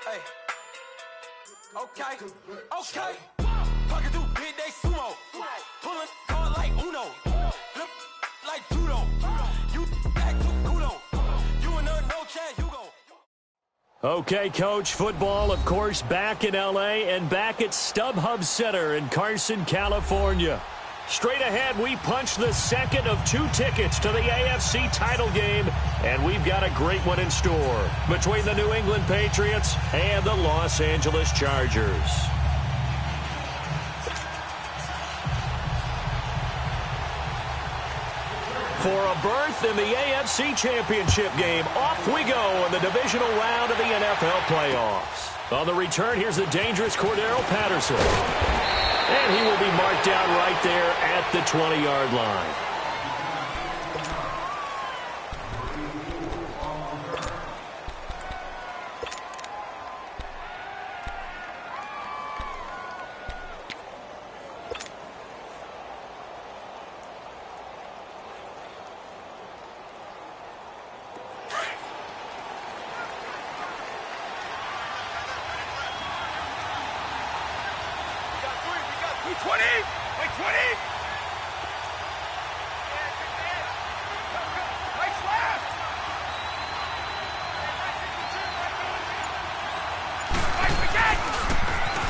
Hey. Okay. Pocket through big day sumo. Pulling card like Uno. Flip like judo. You back to kudo. You and no chance, you go. Okay, Coach, football, of course, back in L.A. and back at StubHub Center in Carson, California. Straight ahead, we punch the second of 2 tickets to the AFC title game, and we've got a great one in store between the New England Patriots and the Los Angeles Chargers. For a berth in the AFC Championship game, off we go in the divisional round of the NFL playoffs. On the return, here's the dangerous Cordero Patterson. And he will be marked down right there at the 20-yard line.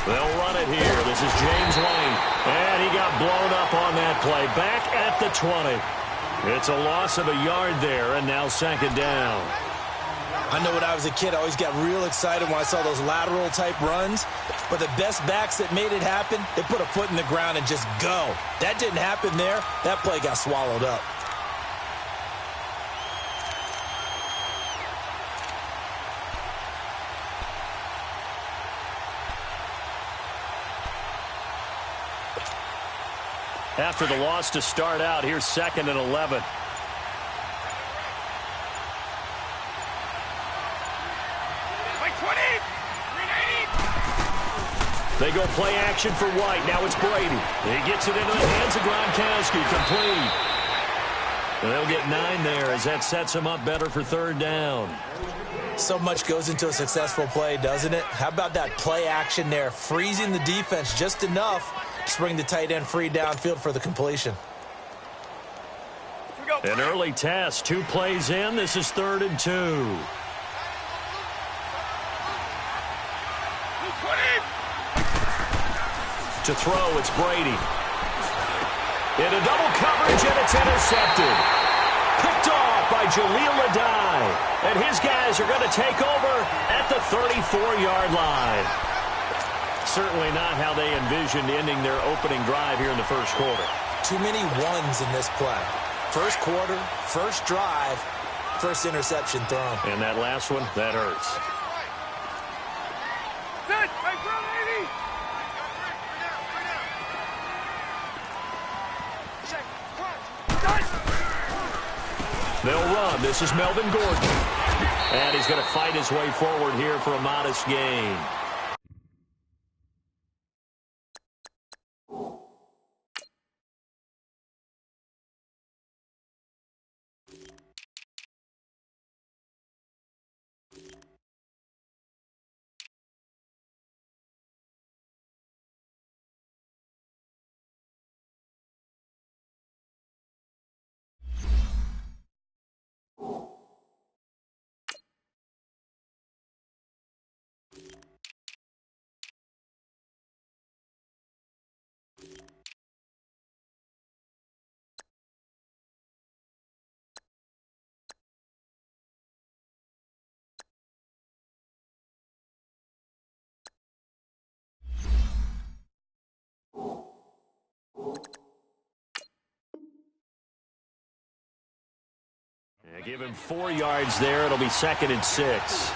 They'll run it here. This is James Wayne. And he got blown up on that play. Back at the 20. It's a loss of a yard there, and now second down. I know when I was a kid, I always got real excited when I saw those lateral-type runs. But the best backs that made it happen, they put a foot in the ground and just go. That didn't happen there. That play got swallowed up. After the loss to start out, here's 2nd and 11. They go play action for White. Now it's Brady. He gets it into the hands of Gronkowski. Complete. And they'll get 9 there as that sets him up better for 3rd down. So much goes into a successful play, doesn't it? How about that play action there? Freezing the defense just enough to bring the tight end free downfield for the completion. An early test. 2 plays in. This is 3rd and 2. To throw, it's Brady. Into double coverage, and it's intercepted. Picked off by Jaleel Adai. And his guys are going to take over at the 34-yard line. Certainly not how they envisioned ending their opening drive here in the first quarter. Too many ones in this play. First quarter, first drive, first interception thrown. And that last one, that hurts. They'll run. This is Melvin Gordon. And he's going to fight his way forward here for a modest gain. Yeah, give him 4 yards there. It'll be 2nd and 6.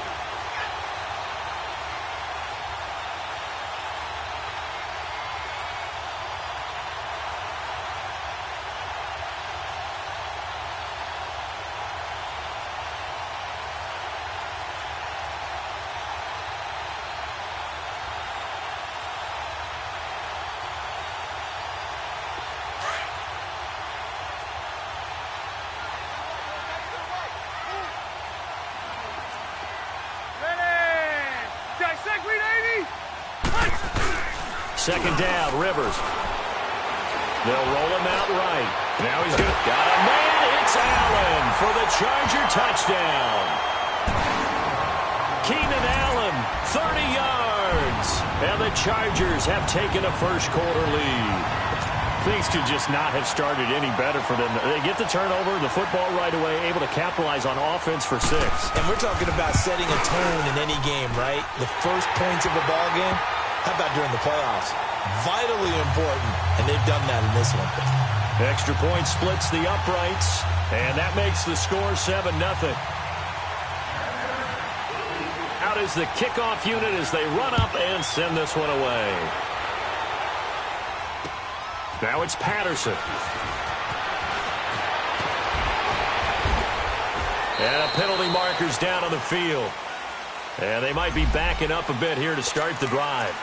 second down. Rivers. They'll roll him out right. Now he's got a man. It's Allen for the Charger touchdown. Keenan Allen, 30 yards. And the Chargers have taken a first-quarter lead. Things could just not have started any better for them. They get the turnover, the football right away, able to capitalize on offense for 6. And we're talking about setting a tone in any game, right? The first points of a ball game. How about during the playoffs? Vitally important, and they've done that in this one. Extra point splits the uprights, and that makes the score 7-0. Out is the kickoff unit as they run up and send this one away. Now it's Patterson. And a penalty marker's down on the field. And they might be backing up a bit here to start the drive.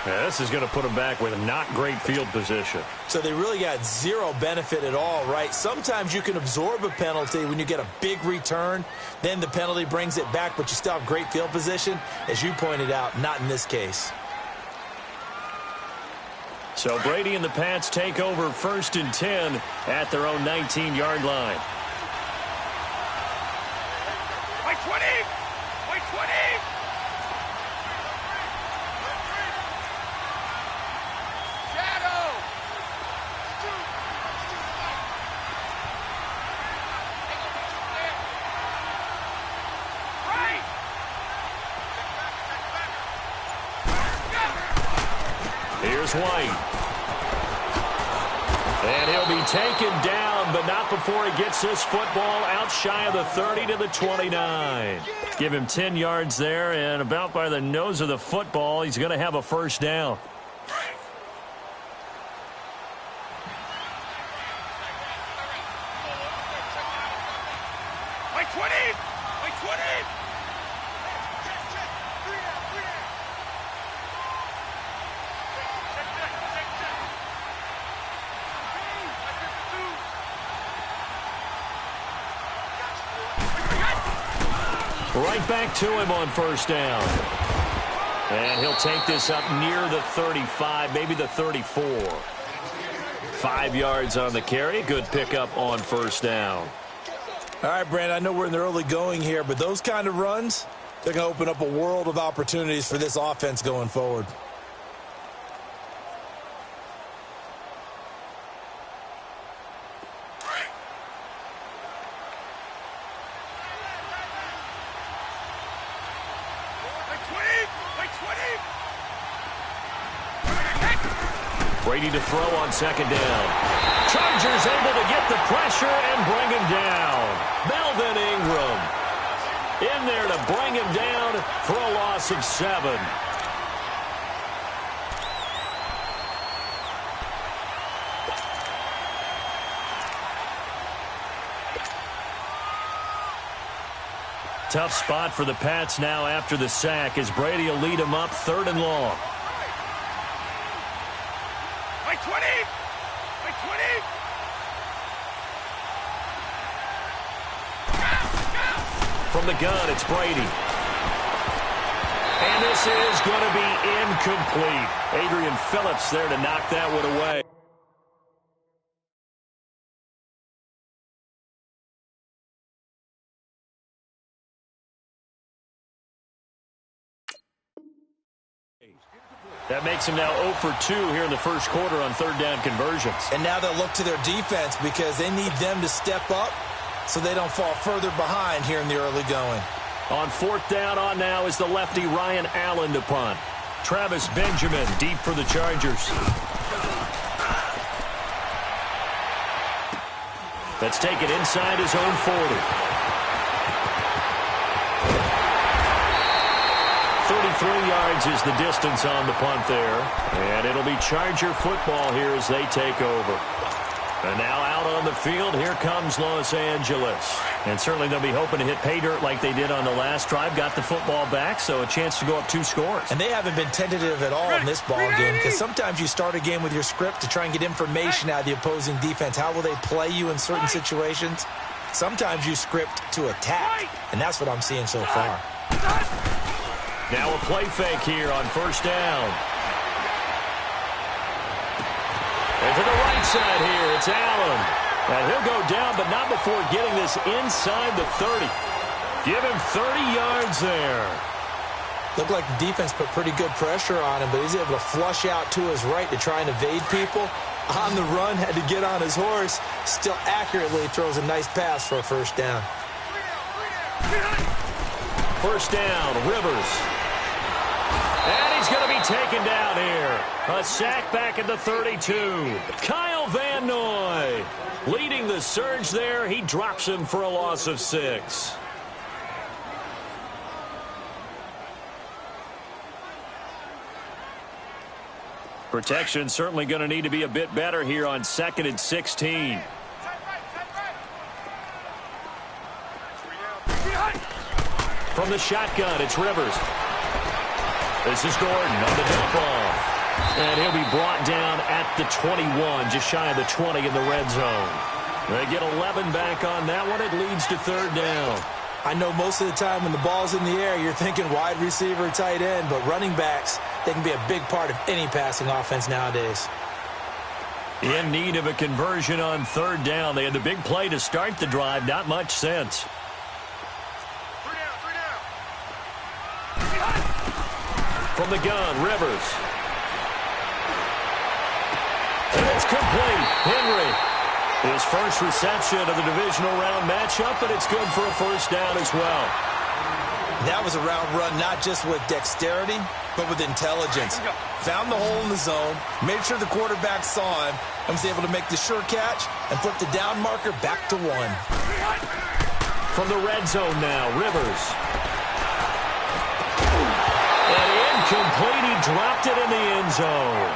Yeah, this is going to put them back with not great field position. So they really got zero benefit at all, right? Sometimes you can absorb a penalty when you get a big return. Then the penalty brings it back, but you still have great field position. As you pointed out, not in this case. So Brady and the Pats take over 1st and 10 at their own 19-yard line. Wait 20! Wait 20! Shadow! Right! Here's White. And he'll be taken down, but not before he gets this football out shy of the 30 to the 29. Give him 10 yards there, and about by the nose of the football, he's going to have a first down. Wait 20! Wait 20! Right back to him on first down. And he'll take this up near the 35, maybe the 34. 5 yards on the carry. Good pickup on first down. All right, Brandon, I know we're in the early going here, but those kind of runs, they're going to open up a world of opportunities for this offense going forward. Brady to throw on second down. Chargers able to get the pressure and bring him down. Melvin Ingram in there to bring him down for a loss of 7. Tough spot for the Pats now after the sack as Brady will lead them up 3rd and long. Wait 20! Wait 20! From the gun, it's Brady. And this is going to be incomplete. Adrian Phillips there to knock that one away. That makes him now 0 for 2 here in the first quarter on 3rd down conversions. And now they'll look to their defense because they need them to step up so they don't fall further behind here in the early going. On 4th down on now is the lefty Ryan Allen to punt. Travis Benjamin deep for the Chargers. That's taken inside his own 40. 33 yards is the distance on the punt there. And it'll be Charger football here as they take over. And now out on the field, here comes Los Angeles. And certainly they'll be hoping to hit pay dirt like they did on the last drive. Got the football back, so a chance to go up 2 scores. And they haven't been tentative at all in this ball game because sometimes you start a game with your script to try and get information out of the opposing defense. How will they play you in certain situations? Sometimes you script to attack, and that's what I'm seeing so far. Now a play fake here on 1st down. And to the right side here, it's Allen. And he'll go down, but not before getting this inside the 30. Give him 30 yards there. Looked like the defense put pretty good pressure on him, but he's able to flush out to his right to try and evade people. On the run, had to get on his horse. Still accurately throws a nice pass for a first down. First down, Rivers. And he's going to be taken down here. A sack back at the 32. Kyle Van Noy leading the surge there. He drops him for a loss of 6. Protection certainly going to need to be a bit better here on 2nd and 16. From the shotgun, it's Rivers. This is Gordon on the dump off. And he'll be brought down at the 21, just shy of the 20 in the red zone. They get 11 back on that one. It leads to 3rd down. I know most of the time when the ball's in the air, you're thinking wide receiver, tight end, but running backs, they can be a big part of any passing offense nowadays. In need of a conversion on 3rd down. They had the big play to start the drive. Not much sense. From the gun, Rivers. And it's complete. Henry. His first reception of the divisional round matchup, but it's good for a first down as well. That was a route run not just with dexterity, but with intelligence. Found the hole in the zone, made sure the quarterback saw him, and was able to make the sure catch and flip the down marker back to 1. From the red zone now, Rivers. And incomplete. He dropped it in the end zone.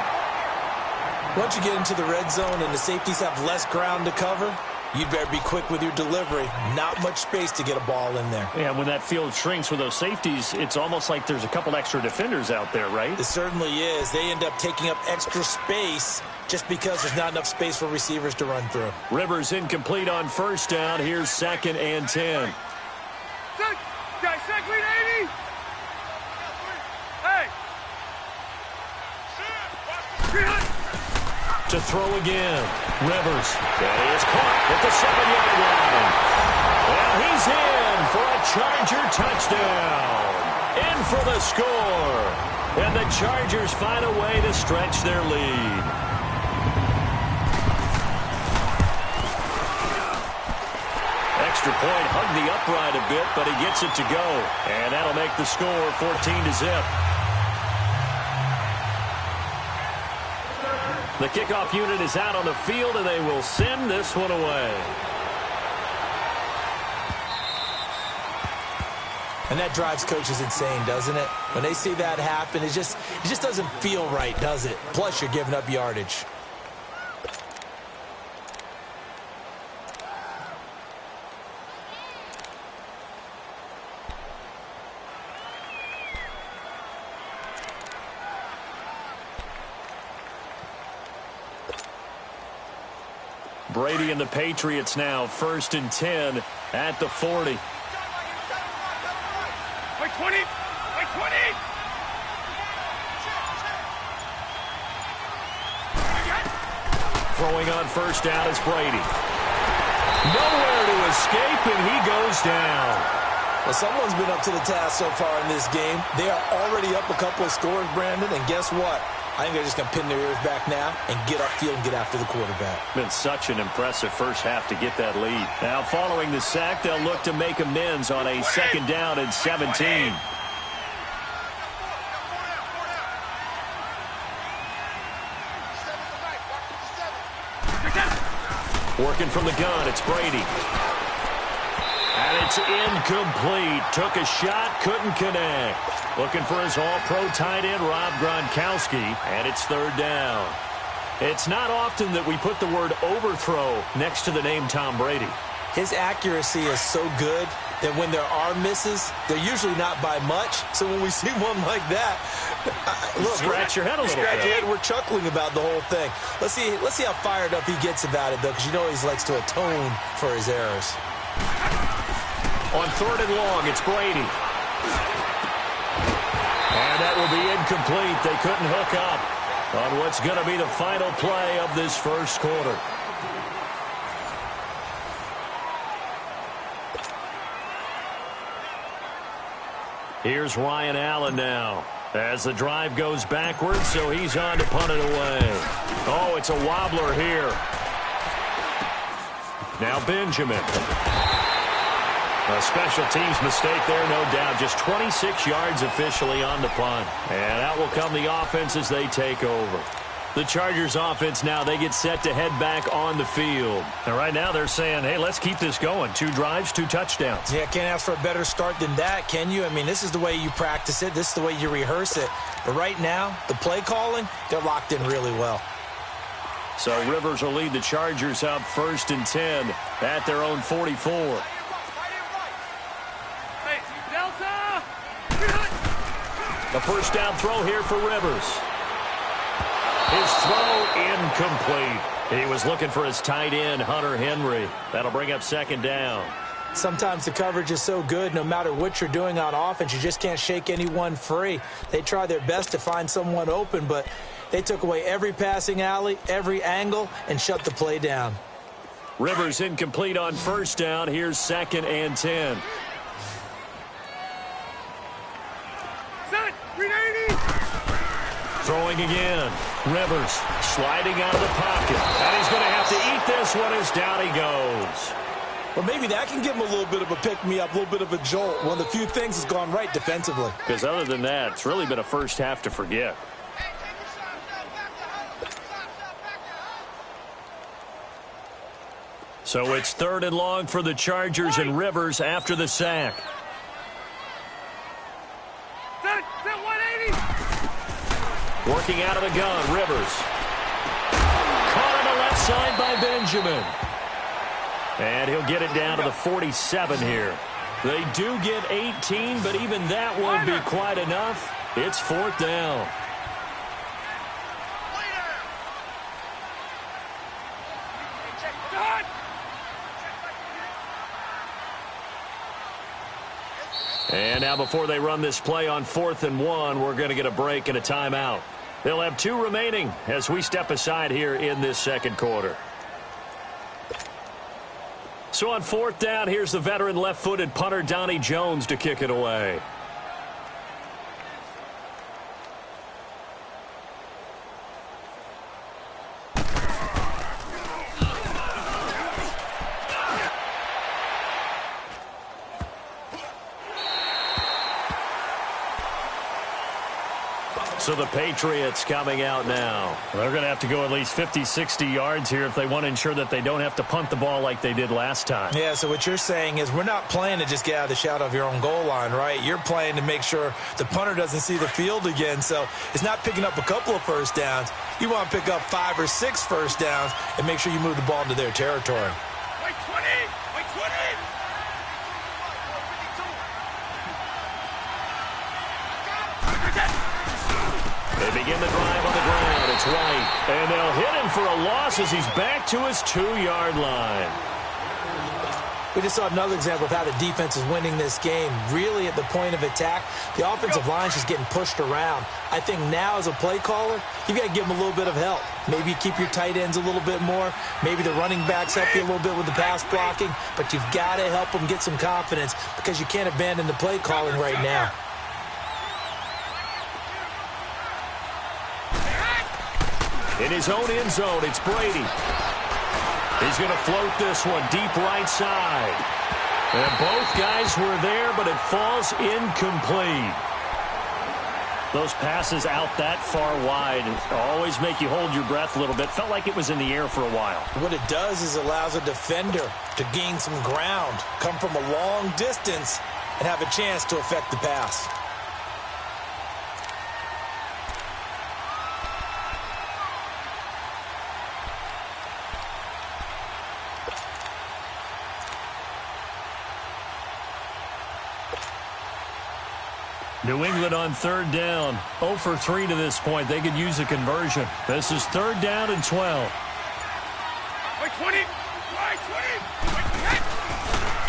Once you get into the red zone and the safeties have less ground to cover, you'd better be quick with your delivery. Not much space to get a ball in there. Yeah, when that field shrinks with those safeties, it's almost like there's a couple extra defenders out there, right? It certainly is. They end up taking up extra space just because there's not enough space for receivers to run through. Rivers incomplete on first down. Here's 2nd and 10. Sack lead 80. Hey. To throw again. Rivers. And he is caught at the 7-yard line. Well, he's in for a Charger touchdown. In for the score. And the Chargers find a way to stretch their lead. Extra point hugged the upright a bit, but he gets it to go. And that'll make the score 14-0. The kickoff unit is out on the field, and they will send this one away. And that drives coaches insane, doesn't it? When they see that happen, it just doesn't feel right, does it? Plus, you're giving up yardage. Brady and the Patriots now 1st and 10 at the 40. By 20. By 20. Throwing on first down is Brady. Nowhere to escape, and he goes down. Well, someone's been up to the task so far in this game. They are already up a couple of scores, Brandon, and guess what? I think they're just going to pin their ears back now and get upfield and get after the quarterback. Been such an impressive first half to get that lead. Now, following the sack, they'll look to make amends on a 2nd down and 17. Working from the gun, it's Brady. And it's incomplete. Took a shot, couldn't connect. Looking for his all-pro tight end, Rob Gronkowski, and it's 3rd down. It's not often that we put the word overthrow next to the name Tom Brady. His accuracy is so good that when there are misses, they're usually not by much. So when we see one like that, look, scratch your head a little bit. Scratch your head. We're chuckling about the whole thing. Let's see how fired up he gets about it, though, because you know he likes to atone for his errors. On 3rd and long, it's Brady. And that will be incomplete. They couldn't hook up. on what's going to be the final play of this first quarter. Here's Ryan Allen now as the drive goes backwards, so he's on to punt it away. Oh, it's a wobbler here. Now Benjamin. A special teams mistake there, no doubt. Just 26 yards officially on the punt. And out will come the offense as they take over. The Chargers offense now, they get set to head back on the field. And right now they're saying, hey, let's keep this going. 2 drives, 2 touchdowns. Yeah, can't ask for a better start than that, can you? I mean, this is the way you practice it. This is the way you rehearse it. But right now, the play calling, they're locked in really well. So Rivers will lead the Chargers up 1st and 10 at their own 44. The first down throw here for Rivers. His throw incomplete. He was looking for his tight end, Hunter Henry. That'll bring up 2nd down. Sometimes the coverage is so good, no matter what you're doing on offense, you just can't shake anyone free. They try their best to find someone open, but they took away every passing alley, every angle, and shut the play down. Rivers incomplete on 1st down. Here's 2nd and 10. Throwing again. Rivers sliding out of the pocket. And he's going to have to eat this one as down he goes. Well, maybe that can give him a little bit of a pick-me-up, a little bit of a jolt. One of the few things has gone right defensively. Because other than that, it's really been a first half to forget. So it's 3rd and long for the Chargers and Rivers after the sack. Working out of the gun, Rivers. Caught on the left side by Benjamin. And he'll get it down to the 47 here. They do get 18, but even that won't be quite enough. It's 4th down. And now before they run this play on 4th and 1, we're going to get a break and a timeout. They'll have 2 remaining as we step aside here in this 2nd quarter. So on 4th down, here's the veteran left-footed punter Donnie Jones to kick it away. So the Patriots coming out now. They're going to have to go at least 50, 60 yards here if they want to ensure that they don't have to punt the ball like they did last time. Yeah, so what you're saying is we're not playing to just get out of the shadow of your own goal line, right? You're playing to make sure the punter doesn't see the field again. So it's not picking up a couple of first downs. You want to pick up 5 or 6 first downs and make sure you move the ball into their territory. Wait 20! Wait 20! They begin the drive on the ground. It's White. And they'll hit him for a loss as he's back to his 2-yard line. We just saw another example of how the defense is winning this game. Really at the point of attack, the offensive line is just getting pushed around. I think now as a play caller, you've got to give them a little bit of help. Maybe you keep your tight ends a little bit more. Maybe the running backs help you a little bit with the pass blocking. But you've got to help them get some confidence because you can't abandon the play calling right now. In his own end zone, it's Brady. He's going to float this one deep right side. And both guys were there, but it falls incomplete. Those passes out that far wide always make you hold your breath a little bit. Felt like it was in the air for a while. What it does is allows a defender to gain some ground, come from a long distance, and have a chance to affect the pass. New England on 3rd down. 0 for 3 to this point. They could use a conversion. This is 3rd down and 12. Wait 20! Wait 20! Wait 10!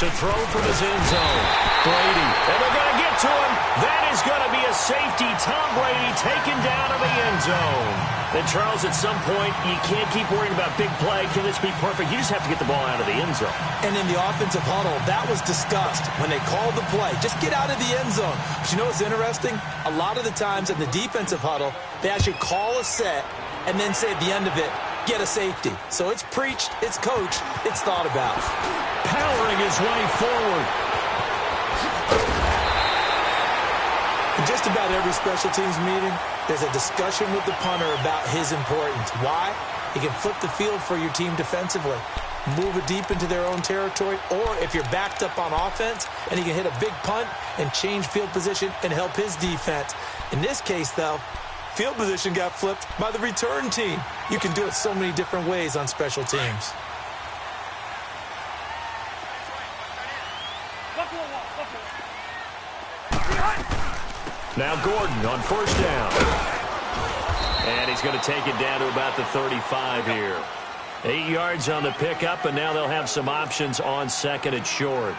To throw from his end zone. Brady. And they're going to get to him. That is going to be a safety. Tom Brady taken down to the end zone. And Charles, at some point, you can't keep worrying about big play. Can this be perfect? You just have to get the ball out of the end zone. And in the offensive huddle, that was discussed when they called the play. Just get out of the end zone. But you know what's interesting? A lot of the times in the defensive huddle, they actually call a set and then say at the end of it, get a safety. So it's preached, it's coached, it's thought about. Powering his way forward. In just about every special teams meeting, there's a discussion with the punter about his importance. Why? He can flip the field for your team defensively, move it deep into their own territory, or if you're backed up on offense, and he can hit a big punt and change field position and help his defense. In this case, though, field position got flipped by the return team. You can do it so many different ways on special teams. Now Gordon on first down. And he's going to take it down to about the 35 here. 8 yards on the pickup, and now they'll have some options on second and short.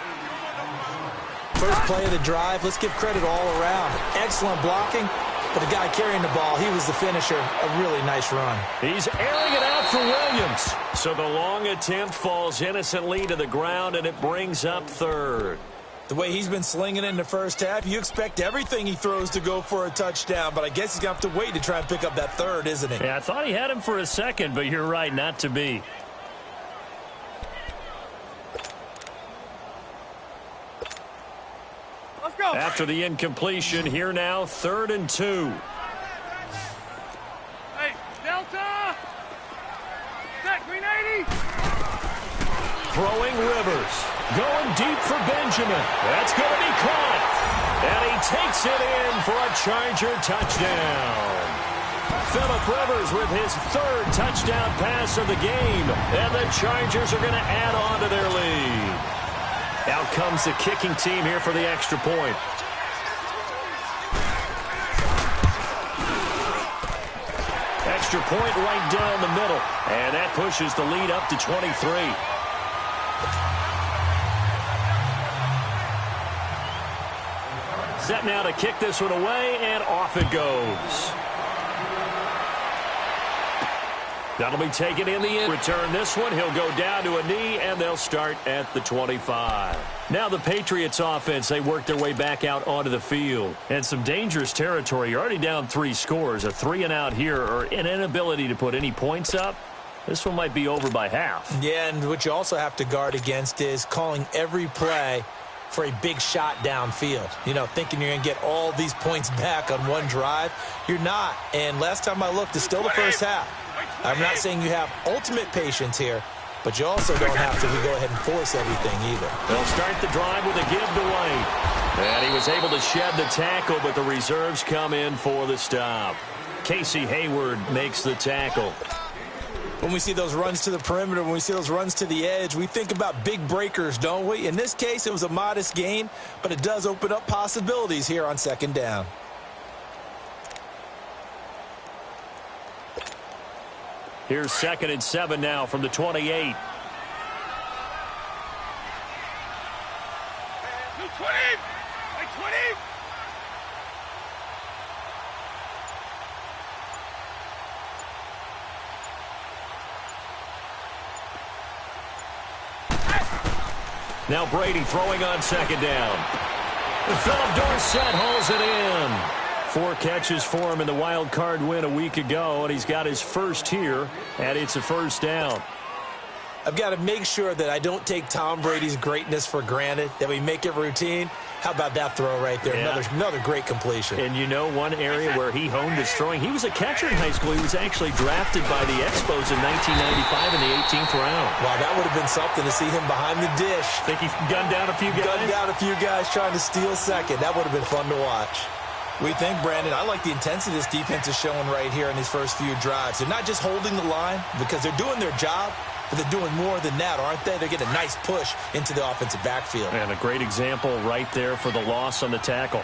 First play of the drive, let's give credit all around. Excellent blocking, but the guy carrying the ball, he was the finisher. A really nice run. He's airing it out for Williams. So the long attempt falls innocently to the ground, and it brings up third. The way he's been slinging it in the first half, you expect everything he throws to go for a touchdown, but I guess he's going to have to wait to try and pick up that third, isn't he? Yeah, I thought he had him for a second, but you're right, not to be. Let's go. After the incompletion, here now, 3rd and 2. Hey, Delta! Set, Green 80! Throwing Rivers. Going deep for Benjamin. That's going to be caught. And he takes it in for a Charger touchdown. Phillip Rivers with his 3rd touchdown pass of the game. And the Chargers are going to add on to their lead. Out comes the kicking team here for the extra point. Extra point right down the middle. And that pushes the lead up to 23. Set now to kick this one away, and off it goes. That'll be taken in the end. Return this one. He'll go down to a knee, and they'll start at the 25. Now the Patriots offense, they work their way back out onto the field. And some dangerous territory. You're already down 3 scores. A 3-and-out here, or an inability to put any points up. This one might be over by half. Yeah, and what you also have to guard against is calling every play for a big shot downfield. You know, thinking you're going to get all these points back on one drive. You're not. And last time I looked, it's still the first half. I'm not saying you have ultimate patience here, but you also don't have to go ahead and force everything either. They'll start the drive with a give to White. And he was able to shed the tackle, but the reserves come in for the stop. Casey Hayward makes the tackle. When we see those runs to the perimeter, when we see those runs to the edge, we think about big breakers, don't we? In this case, it was a modest gain, but it does open up possibilities here on 2nd down. Here's 2nd and 7 now from the 28. 20! 20! Now Brady throwing on 2nd down. Phillip Dorsett hauls it in. 4 catches for him in the wild card win a week ago, and he's got his first here, and it's a 1st down. I've got to make sure that I don't take Tom Brady's greatness for granted, that we make it routine. How about that throw right there? Yeah. Another great completion. And you know one area where he honed his throwing, he was a catcher in high school. He was actually drafted by the Expos in 1995 in the 18th round. Wow, that would have been something to see him behind the dish. Think he gunned down a few guys? Gunned down a few guys trying to steal second. That would have been fun to watch. We think, Brandon, I like the intensity this defense is showing right here in these first few drives. They're not just holding the line because they're doing their job, but they're doing more than that, aren't they? They're getting a nice push into the offensive backfield. And a great example right there for the loss on the tackle.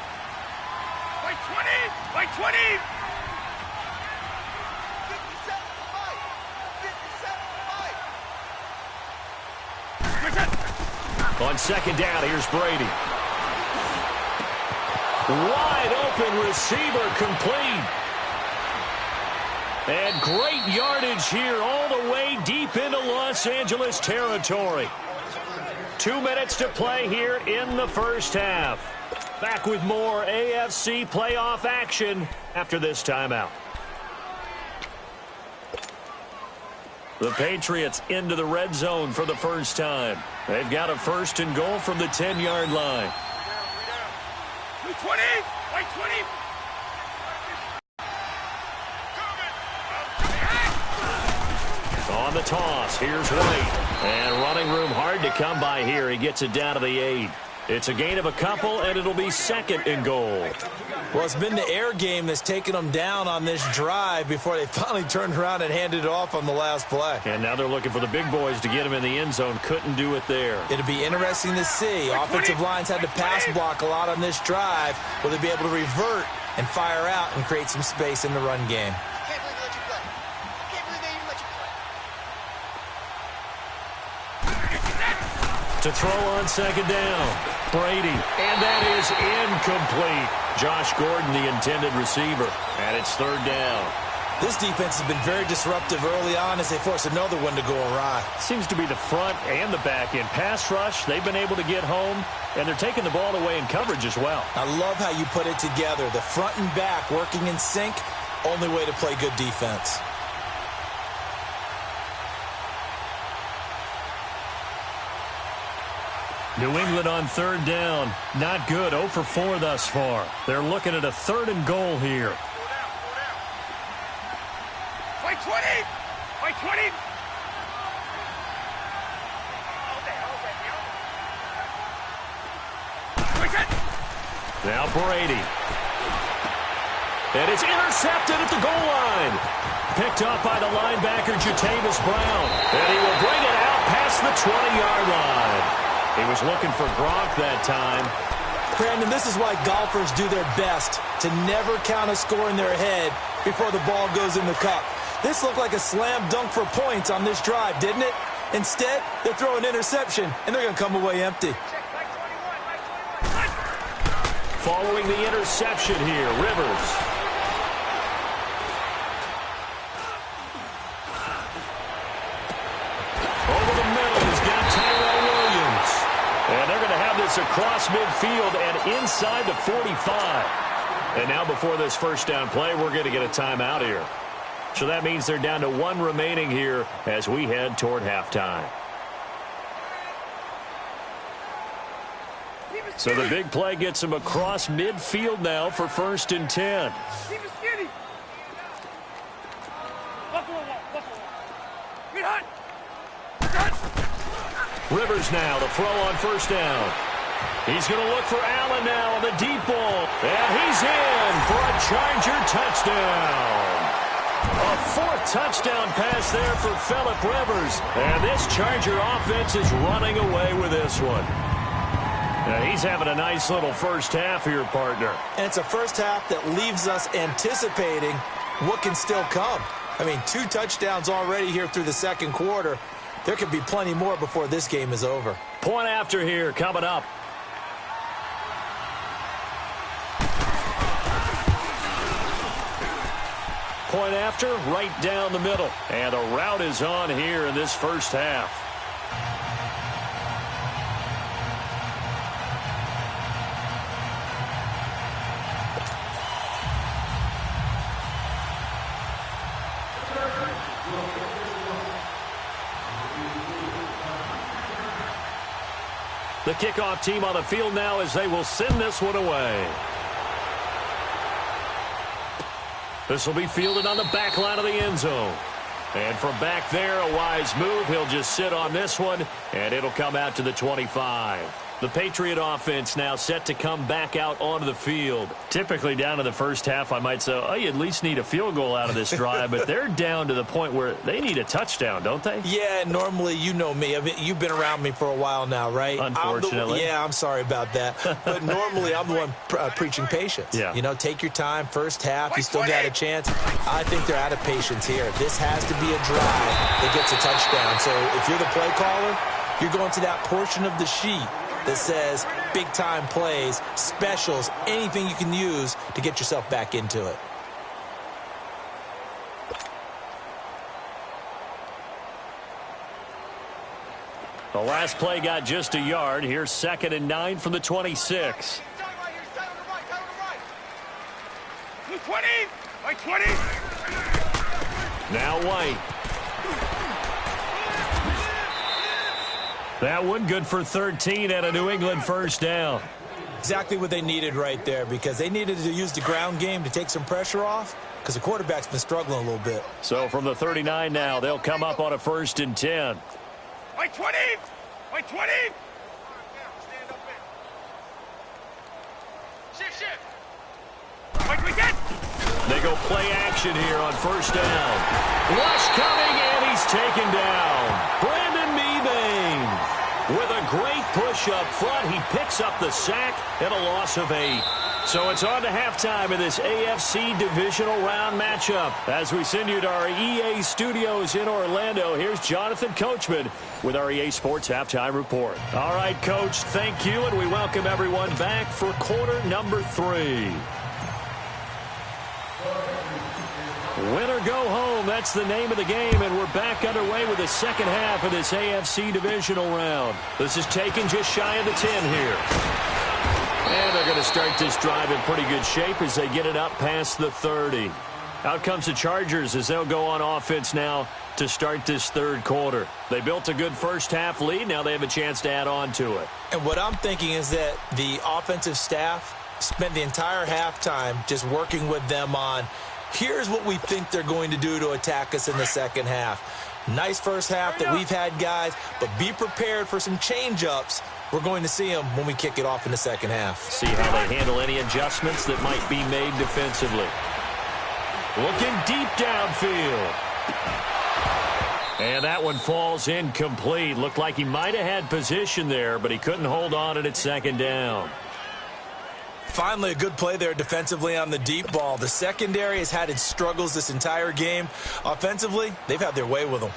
Like 20! Like 20! 57-5! On 2nd down, here's Brady. Wide open receiver complete. And great yardage here all the way deep into Los Angeles territory. 2 minutes to play here in the first half. Back with more AFC playoff action after this timeout. The Patriots into the red zone for the first time. They've got a 1st and goal from the 10-yard line. 20, right 20. On the toss, here's White. And running room hard to come by here. He gets it down to the 8. It's a gain of a couple, and it'll be 2nd and goal. Well, it's been the air game that's taken them down on this drive before they finally turned around and handed it off on the last play. And now they're looking for the big boys to get him in the end zone. Couldn't do it there. It'll be interesting to see. Offensive lines had to pass block a lot on this drive. Will they be able to revert and fire out and create some space in the run game? To throw on 2nd down, Brady, and that is incomplete. Josh Gordon, the intended receiver, and it's 3rd down. This defense has been very disruptive early on as they force another one to go awry. Seems to be the front and the back end. Pass rush, they've been able to get home, and they're taking the ball away in coverage as well. I love how you put it together. The front and back working in sync, only way to play good defense. New England on 3rd down. Not good. 0 for 4 thus far. They're looking at a 3rd and goal here. Right 20. Right 20. Now Brady. And it's intercepted at the goal line. Picked up by the linebacker, Jatavis Brown. And he will bring it out past the 20-yard line. He was looking for Gronk that time. Brandon, this is why golfers do their best to never count a score in their head before the ball goes in the cup. This looked like a slam dunk for points on this drive, didn't it? Instead, they're throwing interception, and they're going to come away empty. Following the interception here, Rivers. Over the middle, he's got Tyrell Williams. And they're going to have this across midfield and inside the 45. And now before this first down play, we're going to get a timeout here. So that means they're down to 1 remaining here as we head toward halftime. So the big play gets him across midfield now for 1st and 10. Rivers now to throw on 1st down. He's going to look for Allen now on the deep ball. And he's in for a Charger touchdown. A 4th touchdown pass there for Phillip Rivers. And this Charger offense is running away with this one. Now he's having a nice little first half here, partner. And it's a first half that leaves us anticipating what can still come. I mean, 2 touchdowns already here through the 2nd quarter. There could be plenty more before this game is over. Point after here coming up. Point after, right down the middle. And the route is on here in this first half. The kickoff team on the field now as they will send this one away. This will be fielded on the back line of the end zone. And from back there, a wise move. He'll just sit on this one, and it'll come out to the 25. The Patriot offense now set to come back out onto the field. Typically down to the first half, I might say, oh, you at least need a field goal out of this drive, but they're down to the point where they need a touchdown, don't they? Yeah, normally, you know me. I mean, you've been around me for a while now, right? Unfortunately. I'm sorry about that. But normally, I'm the one preaching patience. Yeah. You know, take your time, first half, you still got a chance. I think they're out of patience here. This has to be a drive that gets a touchdown. So if you're the play caller, you're going to that portion of the sheet that says big-time plays, specials, anything you can use to get yourself back into it. The last play got just a yard. Here's 2nd and 9 from the 26. 20! Like 20! Now White. That one good for 13 and a New England first down. Exactly what they needed right there, because they needed to use the ground game to take some pressure off, because the quarterback's been struggling a little bit. So from the 39 now, they'll come up on a 1st and 10. Like 20! Like 20! Shift! Like we get! They go play action here on 1st down. Rush coming, and he's taken down. Brandon Mebane with a great push up front. He picks up the sack and a loss of 8. So it's on to halftime in this AFC divisional round matchup. As we send you to our EA studios in Orlando, here's Jonathan Coachman with our EA Sports Halftime Report. All right, Coach, thank you, and we welcome everyone back for quarter number 3. Win or go home, that's the name of the game, and we're back underway with the second half of this AFC divisional round. This is taken just shy of the 10 here. And they're going to start this drive in pretty good shape as they get it up past the 30. Out comes the Chargers as they'll go on offense now to start this third quarter. They built a good first half lead. Now they have a chance to add on to it. And what I'm thinking is that the offensive staff spent the entire halftime just working with them on, here's what we think they're going to do to attack us in the second half. Nice first half that we've had, guys, but be prepared for some change-ups. We're going to see them when we kick it off in the second half. See how they handle any adjustments that might be made defensively. Looking deep downfield. And that one falls incomplete. Looked like he might have had position there, but he couldn't hold on at 2nd down. Finally, a good play there defensively on the deep ball. The secondary has had its struggles this entire game. Offensively, they've had their way with them.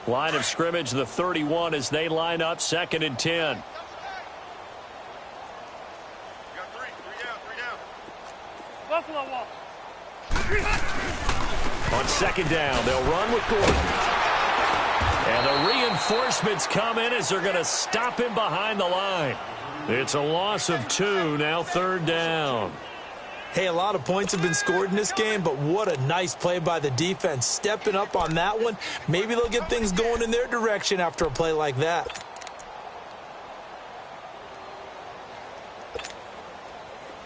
Line of scrimmage, the 31, as they line up 2nd and 10. Buffalo wall. On 2nd down, they'll run with Gordon. And the reinforcements come in as they're going to stop him behind the line. It's a loss of 2, now 3rd down. Hey, a lot of points have been scored in this game, but what a nice play by the defense. Stepping up on that one, maybe they'll get things going in their direction after a play like that.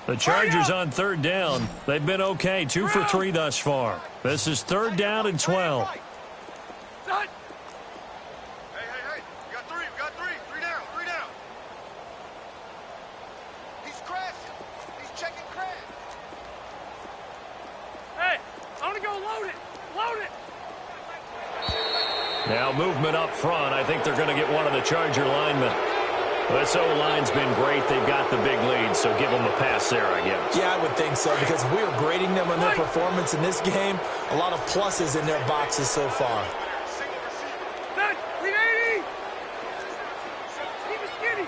The Chargers on 3rd down. They've been okay, 2 for 3 thus far. This is 3rd down and 12. Hey, we got 3, we got 3 down, 3 down. He's crashing, he's checking crash. Hey, I want to go load it, Now movement up front. I think they're going to get one of the Charger linemen. This O-line's been great. They've got the big lead, so give them a pass there, I guess. Yeah, I would think so, because we are grading them on their performance in this game. A lot of pluses in their boxes so far. Done, 380. Keep it skinny.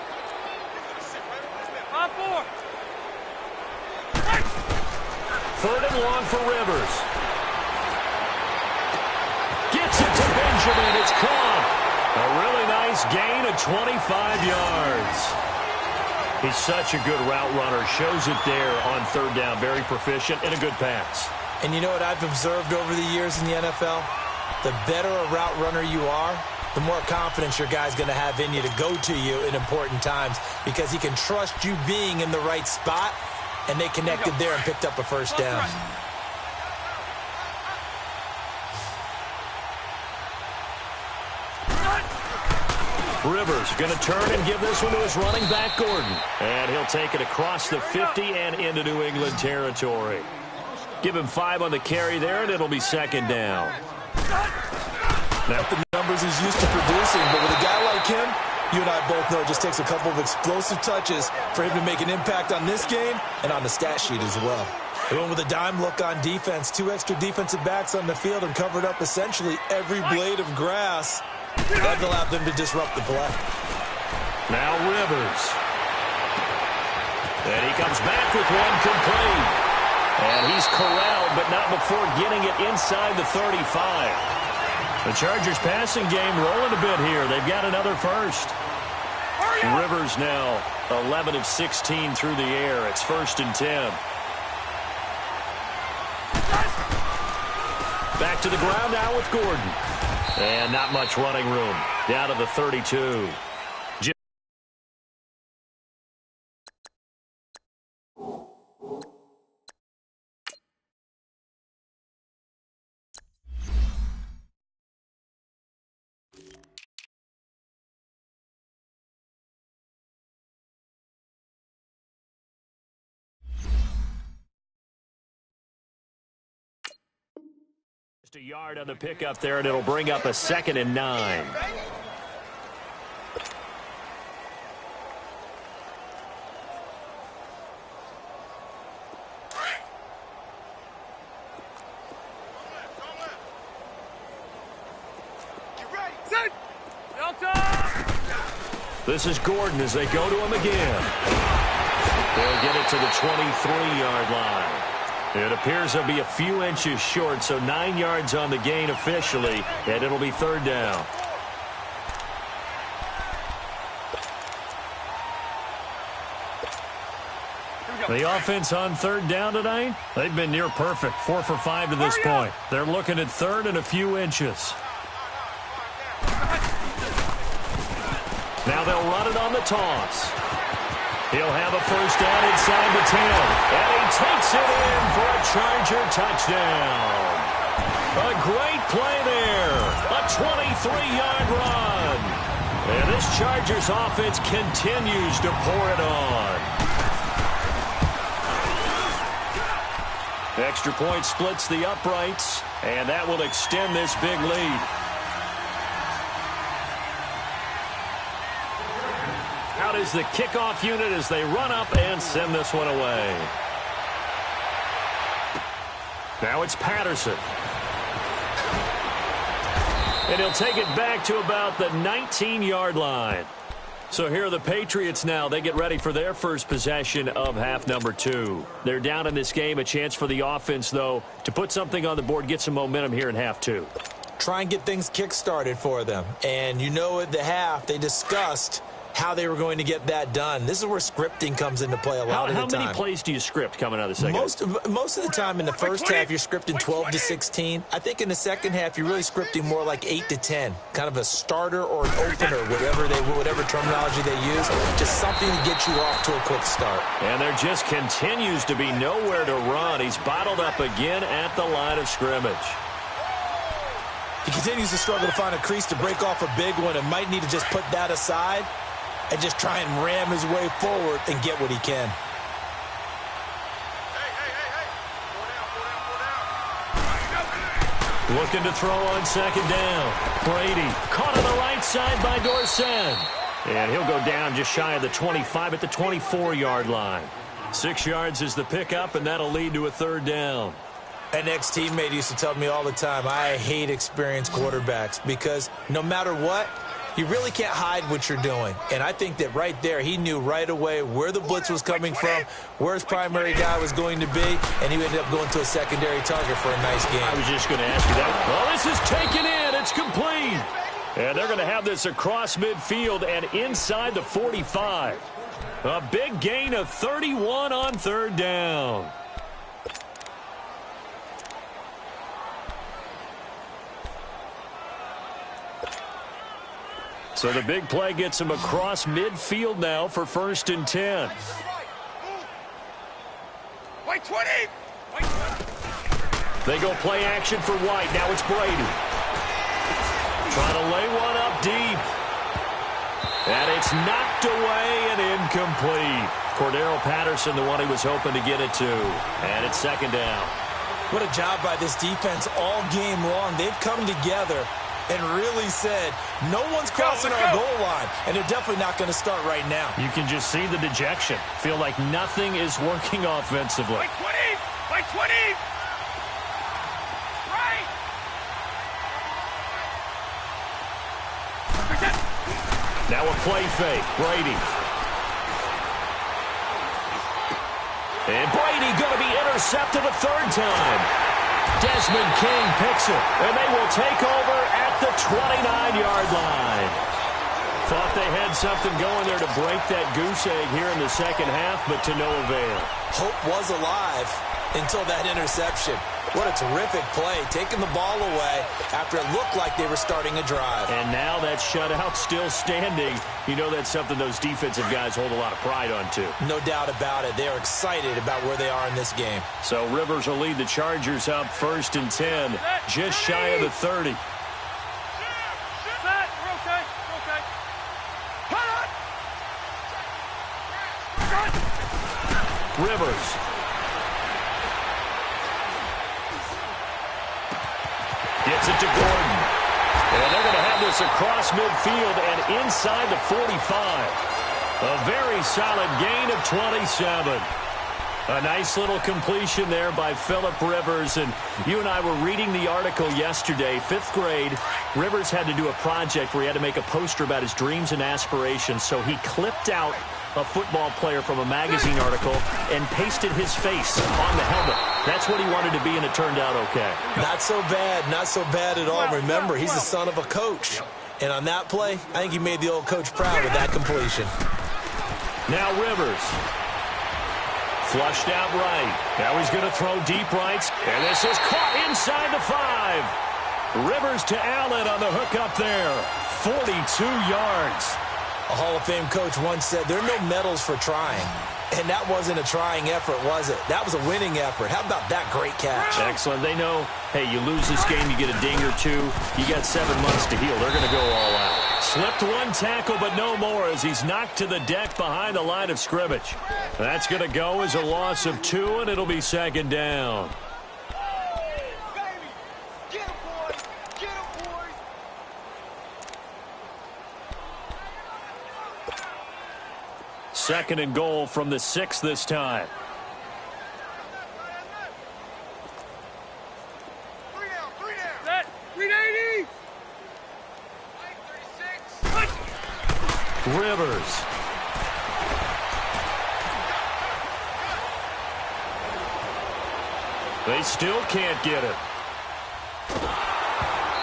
5-4. 3rd and long for Rivers. Gets it to Benjamin. It's caught. A really nice gain of 25 yards. He's such a good route runner. Shows it there on 3rd down. Very proficient and a good pass. And you know what I've observed over the years in the NFL? The better a route runner you are, the more confidence your guy's going to have in you to go to you in important times, because he can trust you being in the right spot, and they connected there and picked up a first down. Rivers going to turn and give this one to his running back, Gordon. And he'll take it across the 50 and into New England territory. Give him 5 on the carry there, and it'll be 2nd down. Not the numbers he's used to producing, but with a guy like him, you and I both know it just takes a couple of explosive touches for him to make an impact on this game and on the stat sheet as well. He went with a dime look on defense. 2 extra defensive backs on the field and covered up essentially every blade of grass. That allowed them to disrupt the play. Now Rivers. And he comes back with one complete. And he's corralled, but not before getting it inside the 35. The Chargers passing game rolling a bit here. They've got another first. Rivers now 11 of 16 through the air. It's 1st and 10. Back to the ground now with Gordon. And not much running room. Down to the 32. Just a yard on the pickup there, and it'll bring up a 2nd and 9. This is Gordon as they go to him again. They'll get it to the 23-yard line. It appears they'll be a few inches short, so 9 yards on the gain officially, and it'll be 3rd down. The offense on 3rd down tonight, they've been near perfect, 4 for 5 to this point. They're looking at 3rd and a few inches. Now they'll run it on the toss. He'll have a 1st down inside the 10. And he takes it in for a Charger touchdown. A great play there. A 23-yard run. And this Chargers offense continues to pour it on. Extra point splits the uprights, and that will extend this big lead. Out is the kickoff unit as they run up and send this one away. Now it's Patterson. And he'll take it back to about the 19-yard line. So here are the Patriots now. They get ready for their first possession of half number 2. They're down in this game. A chance for the offense, though, to put something on the board, get some momentum here in half 2. Try and get things kick-started for them. And you know at the half, they discussed how they were going to get that done. This is where scripting comes into play a lot of the time. How many plays do you script coming out of the second? Most of the time in the first half, you're scripting 12 to 16. I think in the second half, you're really scripting more like 8 to 10. Kind of a starter or an opener, whatever terminology they use. Just something to get you off to a quick start. And there just continues to be nowhere to run. He's bottled up again at the line of scrimmage. He continues to struggle to find a crease to break off a big one and might need to just put that aside and just try and ram his way forward and get what he can. Looking to throw on 2nd down. Brady caught on the right side by Dorsett. And he'll go down just shy of the 25 at the 24-yard line. 6 yards is the pickup, and that'll lead to a 3rd down. An ex-teammate used to tell me all the time, I hate experienced quarterbacks because no matter what, you really can't hide what you're doing. And I think that right there, he knew right away where the blitz was coming from, where his primary guy was going to be, and he ended up going to a secondary target for a nice game. I was just going to ask you that. Well, this is taken in. It's complete. And they're going to have this across midfield and inside the 45. A big gain of 31 on 3rd down. So the big play gets him across midfield now for 1st and 10. White 20! They go play action for White. Now it's Brady. Trying to lay one up deep. And it's knocked away and incomplete. Cordero Patterson, the one he was hoping to get it to. And it's 2nd down. What a job by this defense all game long. They've come together and really said, no one's crossing our goal line, and they're definitely not going to start right now. You can just see the dejection. Feel like nothing is working offensively. White 20! White 20! Right! Now a play fake. Brady. And Brady going to be intercepted a third time. Desmond King picks it, and they will take over at the 29-yard line. Thought they had something going there to break that goose egg here in the second half, but to no avail. Hope was alive until that interception. What a terrific play, taking the ball away after it looked like they were starting a drive. And now that shutout still standing. You know that's something those defensive guys hold a lot of pride on, too. No doubt about it. They are excited about where they are in this game. So Rivers will lead the Chargers up 1st and 10, just shy of the 30. Rivers. Gets it to Gordon. And they're going to have this across midfield and inside the 45. A very solid gain of 27. A nice little completion there by Phillip Rivers. And you and I were reading the article yesterday, 5th grade. Rivers had to do a project where he had to make a poster about his dreams and aspirations. So he clipped out a football player from a magazine article and pasted his face on the helmet. That's what he wanted to be, and it turned out okay. Not so bad at all. Remember, he's the son of a coach. And on that play, I think he made the old coach proud with that completion. Now Rivers. Flushed out right. Now he's going to throw deep rights. And this is caught inside the 5. Rivers to Allen on the hook up there. 42 yards. A Hall of Fame coach once said, there are no medals for trying. And that wasn't a trying effort, was it? That was a winning effort. How about that great catch? Excellent. They know, hey, you lose this game, you get a ding or two. You got 7 months to heal. They're going to go all out. Slipped one tackle, but no more as he's knocked to the deck behind the line of scrimmage. That's going to go as a loss of 2, and it'll be 2nd down. Second and goal from the 6 this time. Three down. Set. 380. 36. Rivers. They still can't get it.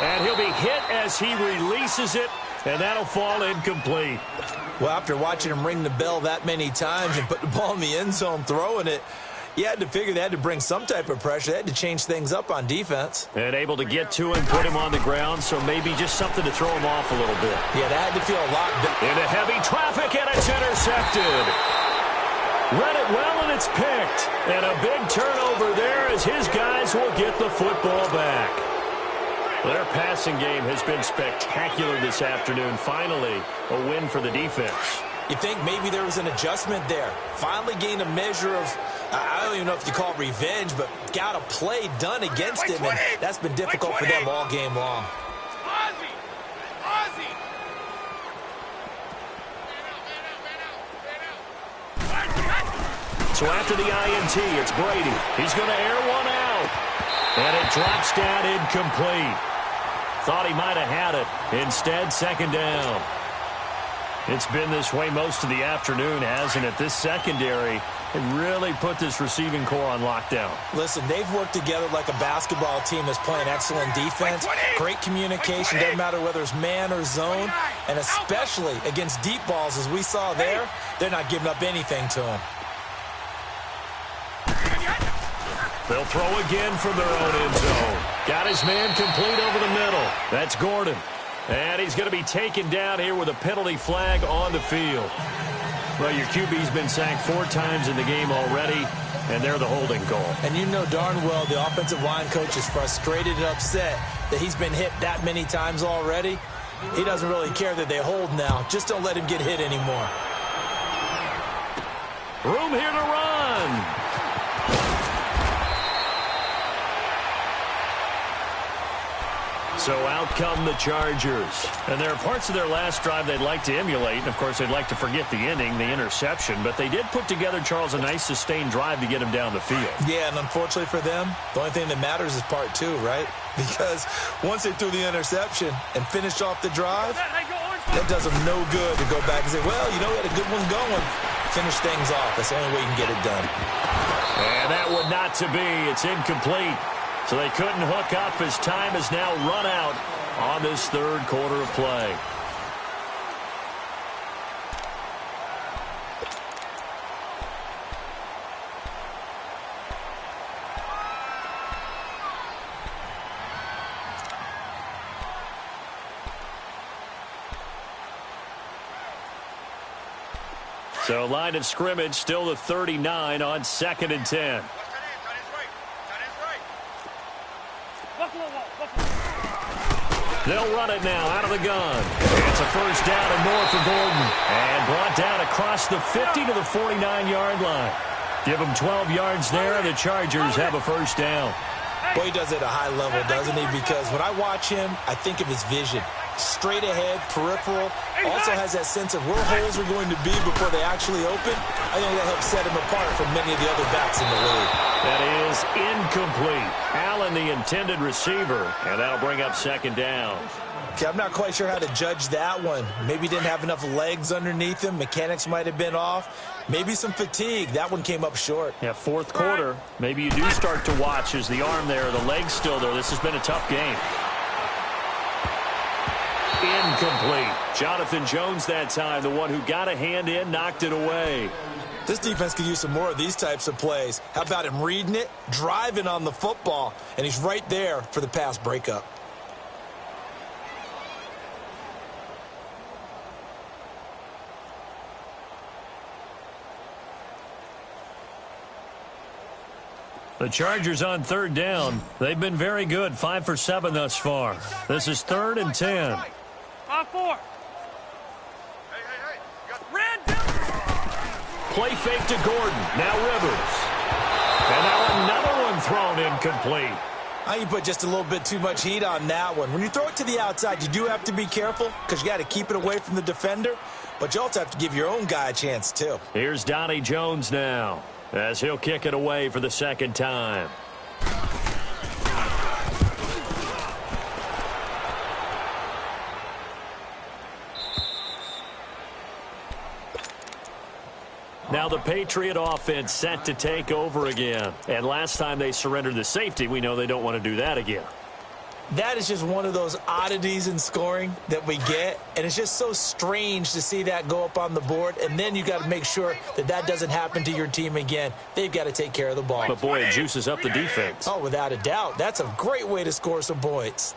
And he'll be hit as he releases it, and that'll fall incomplete. Well, after watching him ring the bell that many times and put the ball in the end zone throwing it, you had to figure they had to bring some type of pressure. They had to change things up on defense. And able to get to him, put him on the ground, so maybe just something to throw him off a little bit. Yeah, that had to feel a lot better. Into heavy traffic, and it's intercepted. Read it well, and it's picked. And a big turnover there as his guys will get the football back. Their passing game has been spectacular this afternoon. Finally, a win for the defense. You think maybe there was an adjustment there. Finally gained a measure of, I don't even know if you call it revenge, but got a play done against him, and that's been difficult for them all game long. So after the INT, it's Brady. He's going to air one out. And it drops down incomplete. Thought he might have had it. Instead, 2nd down. It's been this way most of the afternoon, hasn't it? This secondary had really put this receiving core on lockdown. Listen, they've worked together like a basketball team that's playing excellent defense. Great communication, doesn't matter whether it's man or zone. And especially against deep balls, as we saw there, they're not giving up anything to them. They'll throw again from their own end zone. Got his man complete over the middle. That's Gordon. And he's going to be taken down here with a penalty flag on the field. Well, your QB's been sacked 4 times in the game already, and they're the holding goal. And you know darn well the offensive line coach is frustrated and upset that he's been hit that many times already. He doesn't really care that they hold now. Just don't let him get hit anymore. Room here to run. So out come the Chargers. And there are parts of their last drive they'd like to emulate. And, of course, they'd like to forget the inning, the interception. But they did put together, Charles, a nice sustained drive to get him down the field. Yeah, and unfortunately for them, the only thing that matters is part 2, right? Because once they threw the interception and finished off the drive, that does them no good to go back and say, well, you know, we had a good one going. Finish things off. That's the only way you can get it done. And that would not to be. It's incomplete. So they couldn't hook up as time has now run out on this third quarter of play. So line of scrimmage still the 39 on 2nd and 10. They'll run it now out of the gun. It's a first down and more for Gordon. And brought down across the 50 to the 49-yard line. Give him 12 yards there, and the Chargers have a first down. Boy, he does it at a high level, doesn't he? Because when I watch him, I think of his vision. Straight ahead, peripheral, also has that sense of where holes are going to be before they actually open. I think that helps set him apart from many of the other backs in the league. That is incomplete. Allen, the intended receiver, and that'll bring up 2nd down. Okay, I'm not quite sure how to judge that one. Maybe didn't have enough legs underneath him. Mechanics might have been off. Maybe some fatigue. That one came up short. Yeah, 4th quarter. Maybe you do start to watch as the arm there, the leg's still there. This has been a tough game. Incomplete. Jonathan Jones that time, the one who got a hand in, knocked it away. This defense could use some more of these types of plays. How about him reading it, driving on the football, and he's right there for the pass breakup. The Chargers on 3rd down. They've been very good, 5 for 7 thus far. This is 3rd and 10. 5-4. Play fake to Gordon. Now Rivers. And now another one thrown incomplete. I think you put just a little bit too much heat on that one. When you throw it to the outside, you do have to be careful because you got to keep it away from the defender. But you also have to give your own guy a chance, too. Here's Donnie Jones now as he'll kick it away for the 2nd time. Now the Patriot offense set to take over again. And last time they surrendered the safety, we know they don't want to do that again. That is just one of those oddities in scoring that we get. And it's just so strange to see that go up on the board. And then you got to make sure that that doesn't happen to your team again. They've got to take care of the ball. But, boy, it juices up the defense. Oh, without a doubt. That's a great way to score some points.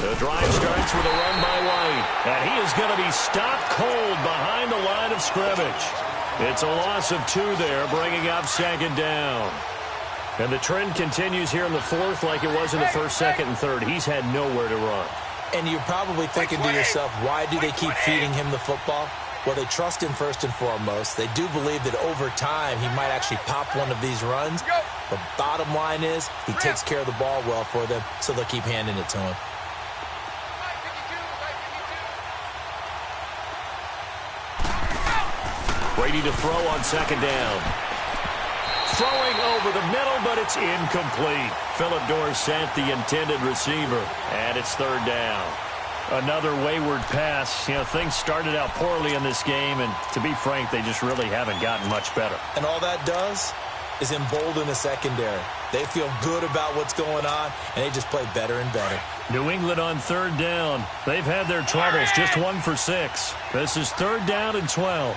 The drive starts with a run by White. And he is going to be stopped cold behind the line of scrimmage. It's a loss of 2 there, bringing up 2nd down. And the trend continues here in the 4th like it was in the 1st, 2nd, and 3rd. He's had nowhere to run. And you're probably thinking to yourself, why do they keep feeding him the football? Well, they trust him first and foremost. They do believe that over time he might actually pop one of these runs. But bottom line is he takes care of the ball well for them, so they'll keep handing it to him. Brady to throw on 2nd down. Throwing over the middle, but it's incomplete. Philip Dorsett, the intended receiver, and it's 3rd down. Another wayward pass. You know, things started out poorly in this game, and to be frank, they just really haven't gotten much better. And all that does is embolden the secondary. They feel good about what's going on, and they just play better and better. New England on 3rd down. They've had their troubles, just 1 for 6. This is 3rd down and 12.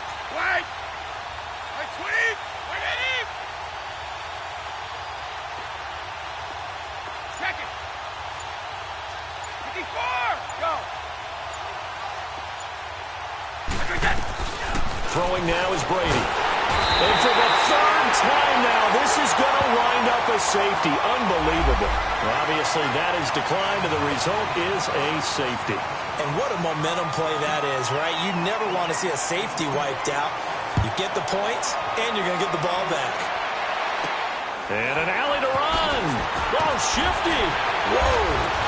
Throwing now is Brady. And for the 3rd time now, this is going to wind up a safety. Unbelievable. Well, obviously, that has declined, and the result is a safety. And what a momentum play that is, right? You never want to see a safety wiped out. You get the points, and you're going to get the ball back. And an alley to run. Oh, shifty. Whoa.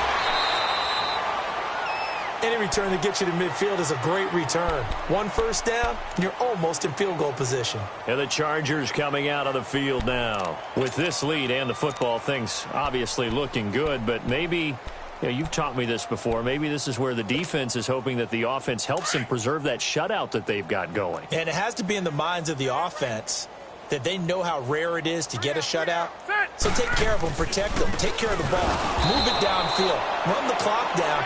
Any return that gets you to midfield is a great return. 1 first down, and you're almost in field goal position. And the Chargers coming out on the field now. With this lead and the football, things obviously looking good, but maybe, you've taught me this before, maybe this is where the defense is hoping that the offense helps them preserve that shutout that they've got going. And it has to be in the minds of the offense. that they know how rare it is to get a shutout. So take care of them, protect them, take care of the ball, move it downfield, run the clock down.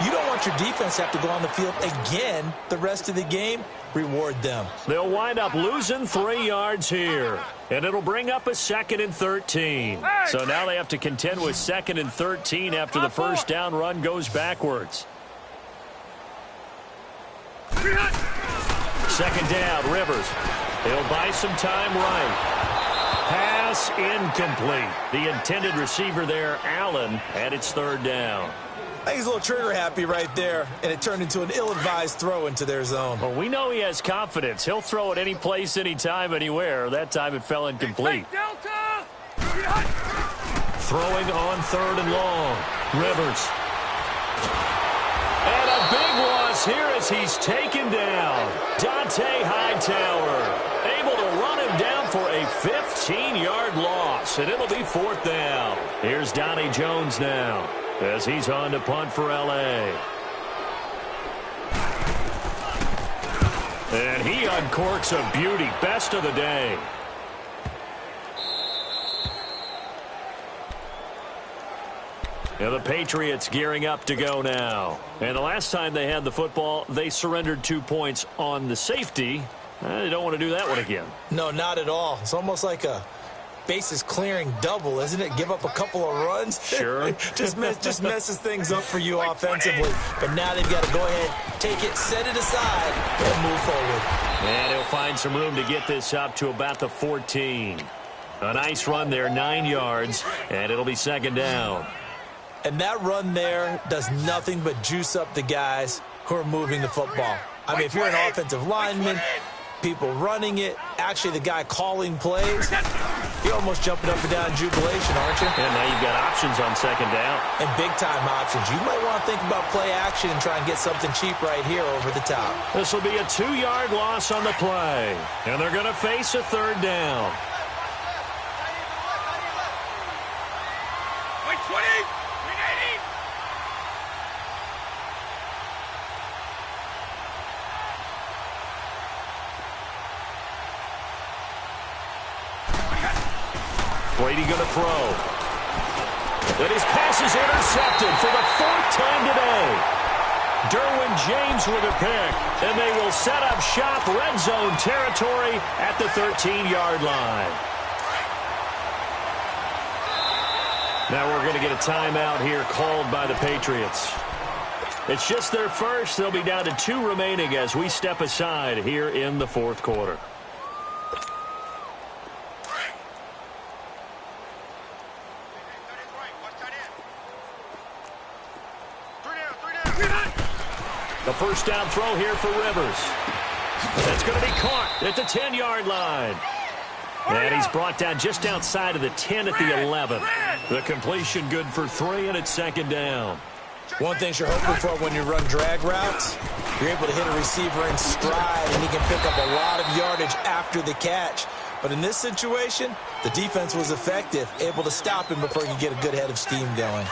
You don't want your defense to have to go on the field again the rest of the game. Reward them. They'll wind up losing 3 yards here, and it'll bring up a 2nd and 13. So now they have to contend with 2nd and 13 after the first down run goes backwards. 2nd down, Rivers. He'll buy some time right. Pass incomplete. The intended receiver there, Allen, and it's 3rd down. I think he's a little trigger happy right there, and it turned into an ill-advised throw into their zone. Well, we know he has confidence. He'll throw it any place, anytime, anywhere. That time it fell incomplete. Throwing on 3rd and long. Rivers. And a big loss here as he's taken down. Dante Hightower able to run him down for a 15-yard loss, and it'll be 4th down. Here's Donnie Jones now as he's on to punt for L.A. And he uncorks a beauty. Best of the day. And the Patriots gearing up to go now. And the last time they had the football, they surrendered 2 points on the safety. They don't want to do that one again. No, not at all. It's almost like a bases clearing double, isn't it? Give up a couple of runs. Sure. just messes things up for you offensively. But now they've got to go ahead, take it, set it aside, and move forward. And he'll find some room to get this up to about the 14. A nice run there, 9 yards, and it'll be 2nd down. And that run there does nothing but juice up the guys who are moving the football. I mean, if you're an offensive lineman, people running it, actually the guy calling plays, you're almost jumping up and down in jubilation, aren't you? And now you've got options on 2nd down. And big-time options. You might want to think about play action and try and get something cheap right here over the top. This will be a 2-yard loss on the play. And they're going to face a 3rd down. Brady going to throw. And his pass is intercepted for the 4th time today. Derwin James with a pick. And they will set up shop red zone territory at the 13-yard line. Now we're going to get a timeout here called by the Patriots. It's just their first. They'll be down to 2 remaining as we step aside here in the 4th quarter. The first down throw here for Rivers. That's going to be caught at the 10-yard line. And he's brought down just outside of the 10 at the 11. The completion good for 3, and it's 2nd down. One thing you're hoping for when you run drag routes, you're able to hit a receiver in stride, and he can pick up a lot of yardage after the catch. But in this situation, the defense was effective, able to stop him before he could get a good head of steam going.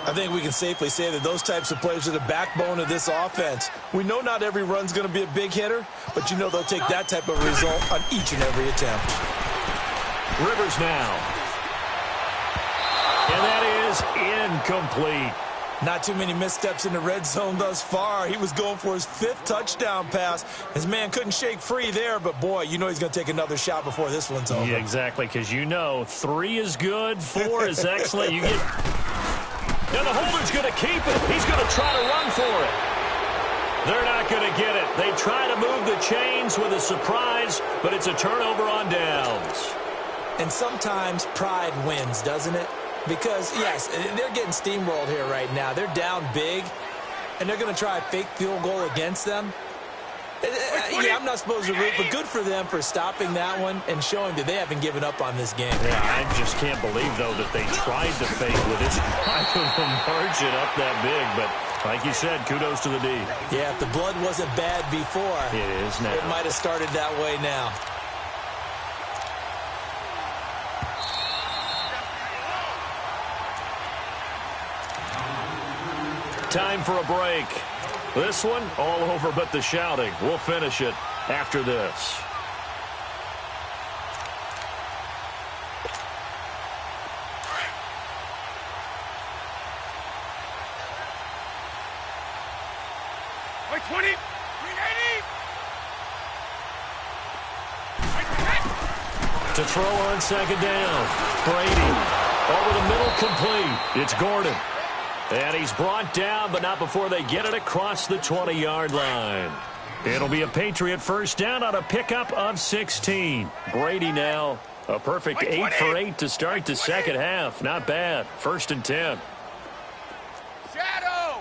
I think we can safely say that those types of plays are the backbone of this offense. We know not every run's going to be a big hitter, but you know they'll take that type of result on each and every attempt. Rivers now. And that is incomplete. Not too many missteps in the red zone thus far. He was going for his 5th touchdown pass. His man couldn't shake free there, but boy, you know he's going to take another shot before this one's over. Yeah, exactly, because you know 3 is good, 4 is excellent. You get... Now the holder's going to keep it. He's going to try to run for it. They're not going to get it. They try to move the chains with a surprise, but it's a turnover on downs. And sometimes pride wins, doesn't it? Because, yes, they're getting steamrolled here right now. They're down big, and they're going to try a fake field goal against them. Yeah, I'm not supposed to root, but good for them for stopping that one and showing that they haven't given up on this game. Yeah, I just can't believe, though, that they tried to fake with this type of a margin up that big. But like you said, kudos to the D. Yeah, if the blood wasn't bad before, it is now. It might have started that way now. Time for a break. This one, all over but the shouting. We'll finish it after this. To throw on second down. Brady. Over the middle, complete. It's Gordon. And he's brought down, but not before they get it across the 20-yard line. It'll be a Patriot first down on a pickup of 16. Brady now a perfect 8 for 8 to start the second half. Not bad. 1st and 10. Shadow.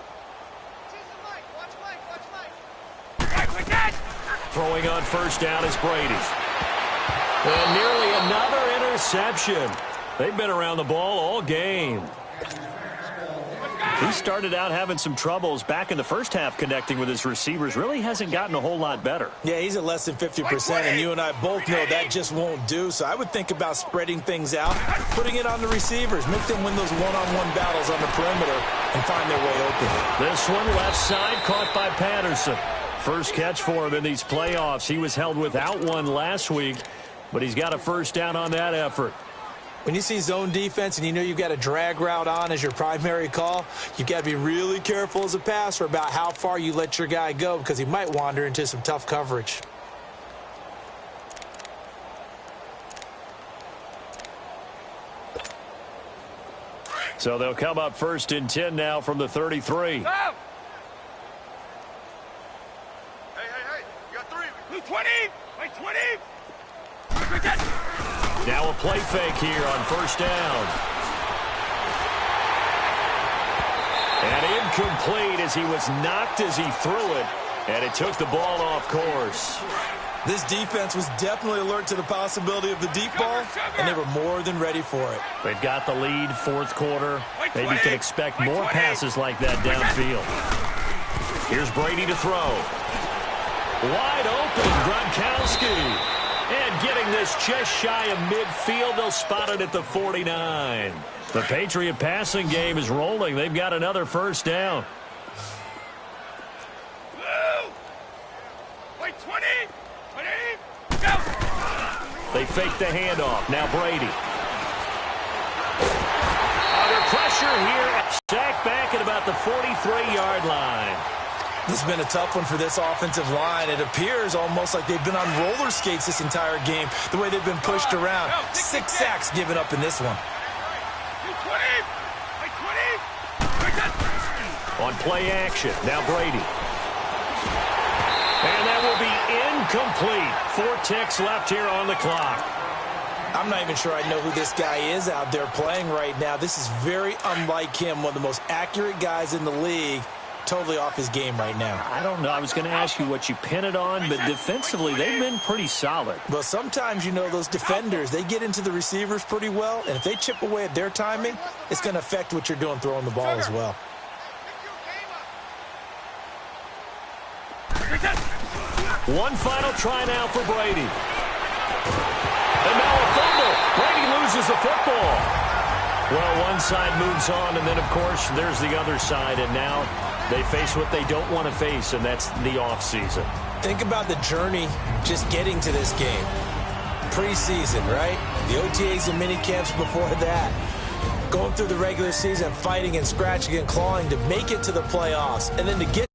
Throwing on first down is Brady. And nearly another interception. They've been around the ball all game. He started out having some troubles back in the first half connecting with his receivers. Really hasn't gotten a whole lot better. Yeah, he's at less than 50%, and you and I both know that just won't do. So I would think about spreading things out, putting it on the receivers, make them win those one-on-one battles on the perimeter and find their way open. This one left side caught by Patterson. First catch for him in these playoffs. He was held without one last week, but he's got a first down on that effort. When you see zone defense and you know you've got a drag route on as your primary call, you've got to be really careful as a passer about how far you let your guy go because he might wander into some tough coverage. So they'll come up 1st and 10 now from the 33. Hey, you got 3. 20. Wait, 20. Now a play fake here on first down. And incomplete as he was knocked as he threw it. And it took the ball off course. This defense was definitely alert to the possibility of the deep ball, and they were more than ready for it. They've got the lead, 4th quarter. Maybe can expect more passes like that downfield. Here's Brady to throw. Wide open, Gronkowski. And getting this just shy of midfield, they'll spot it at the 49. The Patriot passing game is rolling. They've got another first down. Wait, 20. 20. Go. They fake the handoff. Now Brady. Under pressure here. Sacked back at about the 43-yard line. This has been a tough one for this offensive line. It appears almost like they've been on roller skates this entire game, the way they've been pushed around. 6 sacks given up in this one. On play action, now Brady. And that will be incomplete. 4 ticks left here on the clock. I'm not even sure I know who this guy is out there playing right now. This is very unlike him, one of the most accurate guys in the league. Totally off his game right now. I don't know. I was going to ask you what you pin it on, but defensively, they've been pretty solid. Well, sometimes, you know, those defenders, they get into the receivers pretty well, and if they chip away at their timing, it's going to affect what you're doing throwing the ball as well. One final try now for Brady. And now a fumble. Brady loses the football. Well, one side moves on, and then, of course, there's the other side, and now they face what they don't want to face, and that's the offseason. Think about the journey just getting to this game. Preseason, right? The OTAs and mini camps before that. Going through the regular season, fighting and scratching and clawing to make it to the playoffs, and then to get